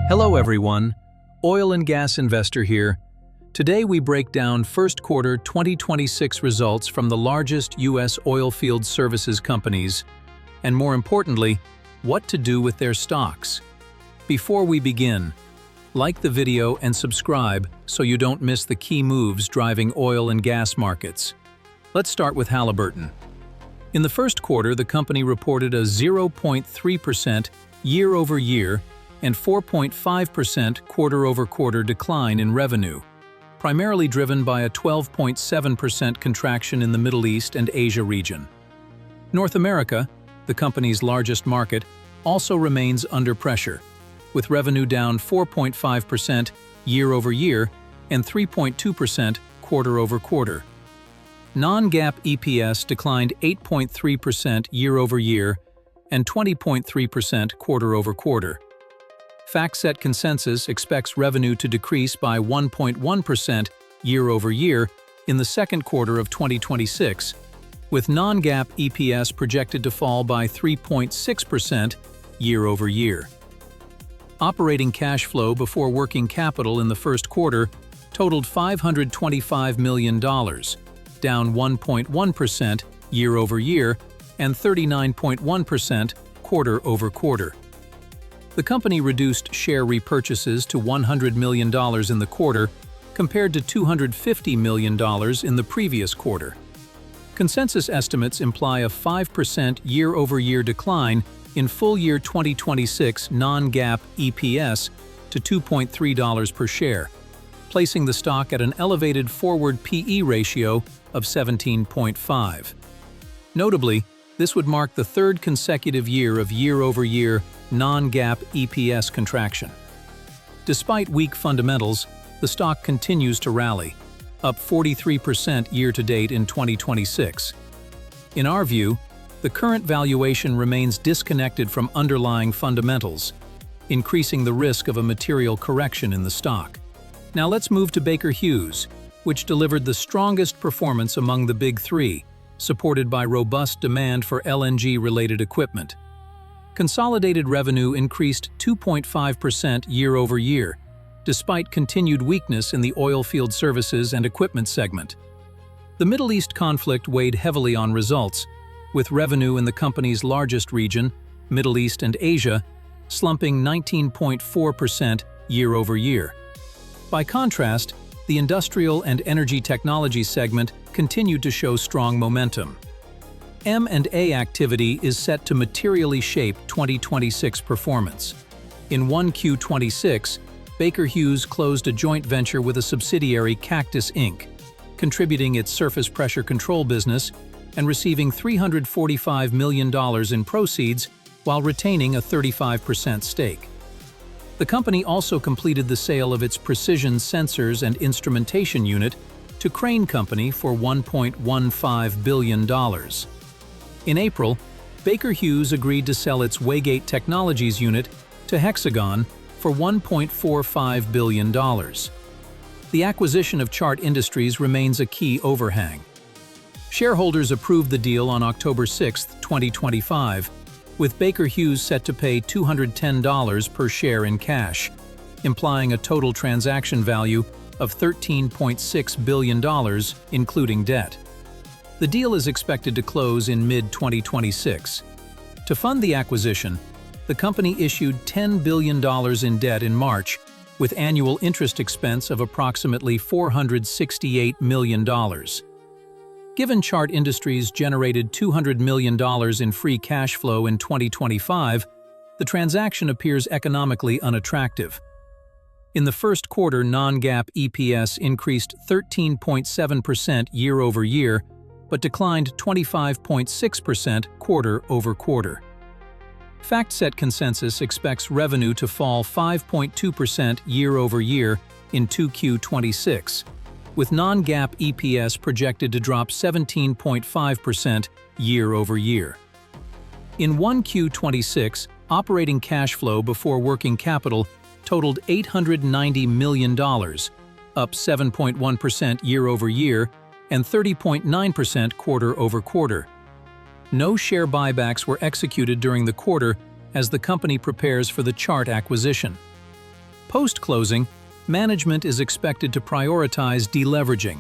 Hello everyone, Oil and Gas Investor here. Today we break down first quarter 2026 results from the largest U.S. oilfield services companies, and more importantly, what to do with their stocks. Before we begin, like the video and subscribe so you don't miss the key moves driving oil and gas markets. Let's start with Halliburton. In the first quarter, the company reported a 0.3% year-over-year and 4.5% quarter-over-quarter decline in revenue, primarily driven by a 12.7% contraction in the Middle East and Asia region. North America, the company's largest market, also remains under pressure, with revenue down 4.5% year-over-year and 3.2% quarter-over-quarter. Non-GAAP EPS declined 8.3% year-over-year and 20.3% quarter-over-quarter. FactSet Consensus expects revenue to decrease by 1.1% year-over-year in the second quarter of 2026, with non-GAAP EPS projected to fall by 3.6% year-over-year. Operating cash flow before working capital in the first quarter totaled $525 million, down 1.1% year-over-year and 39.1% quarter-over-quarter. The company reduced share repurchases to $100 million in the quarter, compared to $250 million in the previous quarter. Consensus estimates imply a 5% year-over-year decline in full-year 2026 non-GAAP EPS to $2.3 per share, placing the stock at an elevated forward PE ratio of 17.5. Notably, this would mark the third consecutive year of year-over-year non-GAAP EPS contraction. Despite weak fundamentals, the stock continues to rally, up 43% year-to-date in 2026. In our view, the current valuation remains disconnected from underlying fundamentals, increasing the risk of a material correction in the stock. Now let's move to Baker Hughes, which delivered the strongest performance among the Big Three, supported by robust demand for LNG-related equipment. Consolidated revenue increased 2.5% year-over-year, despite continued weakness in the oilfield services and equipment segment. The Middle East conflict weighed heavily on results, with revenue in the company's largest region, Middle East and Asia, slumping 19.4% year-over-year. By contrast, the industrial and energy technology segment continued to show strong momentum. M&A activity is set to materially shape 2026 performance. In 1Q26, Baker Hughes closed a joint venture with a subsidiary, Cactus Inc., contributing its surface pressure control business and receiving $345 million in proceeds while retaining a 35% stake. The company also completed the sale of its precision sensors and instrumentation unit to Crane Company for $1.15 billion. In April, Baker Hughes agreed to sell its Waygate Technologies unit to Hexagon for $1.45 billion. The acquisition of Chart Industries remains a key overhang. Shareholders approved the deal on October 6, 2025, with Baker Hughes set to pay $210 per share in cash, implying a total transaction value of $13.6 billion, including debt. The deal is expected to close in mid-2026. To fund the acquisition, the company issued $10 billion in debt in March, with annual interest expense of approximately $468 million. Given Chart Industries generated $200 million in free cash flow in 2025, the transaction appears economically unattractive. In the first quarter, non-GAAP EPS increased 13.7% year-over-year, but declined 25.6% quarter-over-quarter. FactSet Consensus expects revenue to fall 5.2% year-over-year in 2Q26, with non-GAAP EPS projected to drop 17.5% year-over-year. In 1Q26, operating cash flow before working capital totaled $890 million, up 7.1% year-over-year and 30.9% quarter-over-quarter. No share buybacks were executed during the quarter as the company prepares for the Chart acquisition. Post-closing, management is expected to prioritize deleveraging,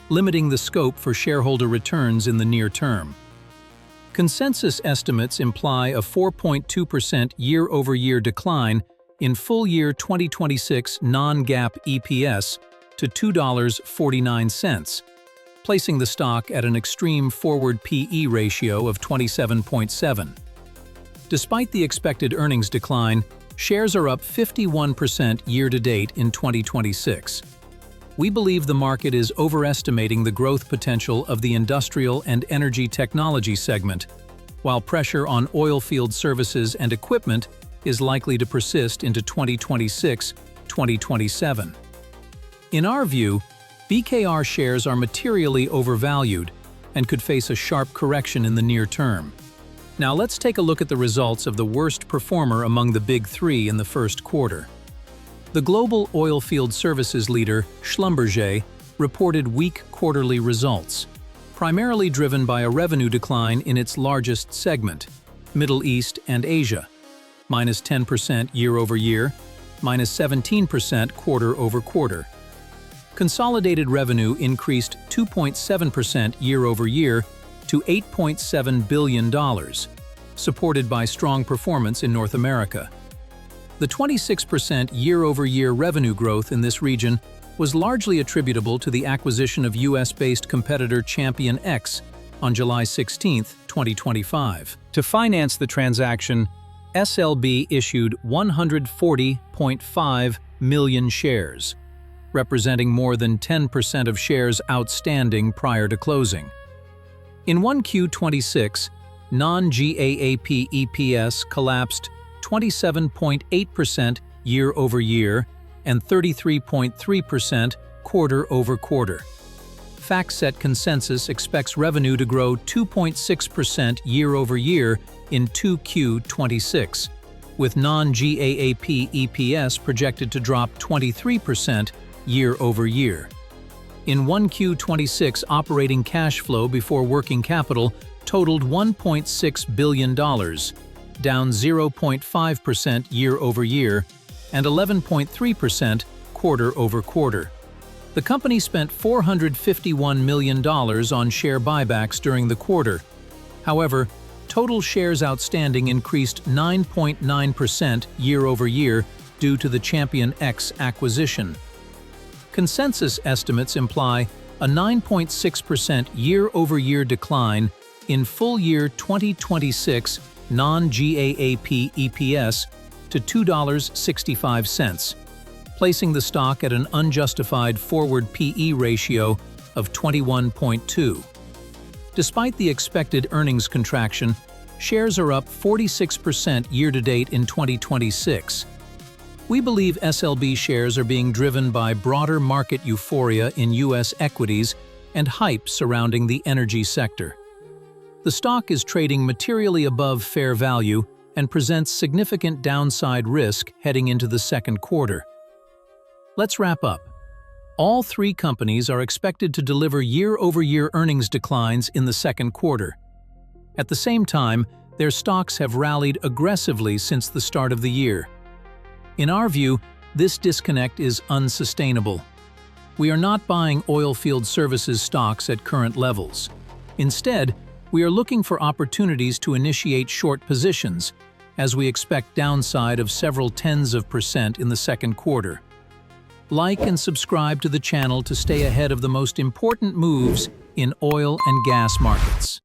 limiting the scope for shareholder returns in the near term. Consensus estimates imply a 4.2% year-over-year decline in full-year 2026 non-GAAP EPS to $2.49, placing the stock at an extreme forward P/E ratio of 27.7. Despite the expected earnings decline, shares are up 51% year-to-date in 2026. We believe the market is overestimating the growth potential of the industrial and energy technology segment, while pressure on oilfield services and equipment is likely to persist into 2026-2027. In our view, BKR shares are materially overvalued and could face a sharp correction in the near term. Now let's take a look at the results of the worst performer among the big three in the first quarter. The global oilfield services leader, Schlumberger, reported weak quarterly results, primarily driven by a revenue decline in its largest segment, Middle East and Asia, -10% year-over-year, -17% quarter-over-quarter. Consolidated revenue increased 2.7% year-over-year to $8.7 billion, supported by strong performance in North America. The 26% year-over-year revenue growth in this region was largely attributable to the acquisition of US-based competitor ChampionX on July 16, 2025. To finance the transaction, SLB issued 140.5 million shares, representing more than 10% of shares outstanding prior to closing. In 1Q26, non-GAAP EPS collapsed 27.8% year-over-year and 33.3% quarter-over-quarter. FactSet Consensus expects revenue to grow 2.6% year-over-year in 2Q26, with non-GAAP EPS projected to drop 23% year-over-year. In 1Q26, operating cash flow before working capital totaled $1.6 billion, down 0.5% year-over-year and 11.3% quarter-over-quarter. The company spent $451 million on share buybacks during the quarter. However, total shares outstanding increased 9.9% year-over-year due to the ChampionX acquisition. Consensus estimates imply a 9.6% year-over-year decline in full-year 2026 non-GAAP EPS to $2.65, placing the stock at an unjustified forward P/E ratio of 21.2. Despite the expected earnings contraction, shares are up 46% year-to-date in 2026. We believe SLB shares are being driven by broader market euphoria in U.S. equities and hype surrounding the energy sector. The stock is trading materially above fair value and presents significant downside risk heading into the second quarter. Let's wrap up. All three companies are expected to deliver year-over-year earnings declines in the second quarter. At the same time, their stocks have rallied aggressively since the start of the year. In our view, this disconnect is unsustainable. We are not buying oilfield services stocks at current levels. Instead, we are looking for opportunities to initiate short positions, as we expect downside of several tens of % in the second quarter. Like and subscribe to the channel to stay ahead of the most important moves in oil and gas markets.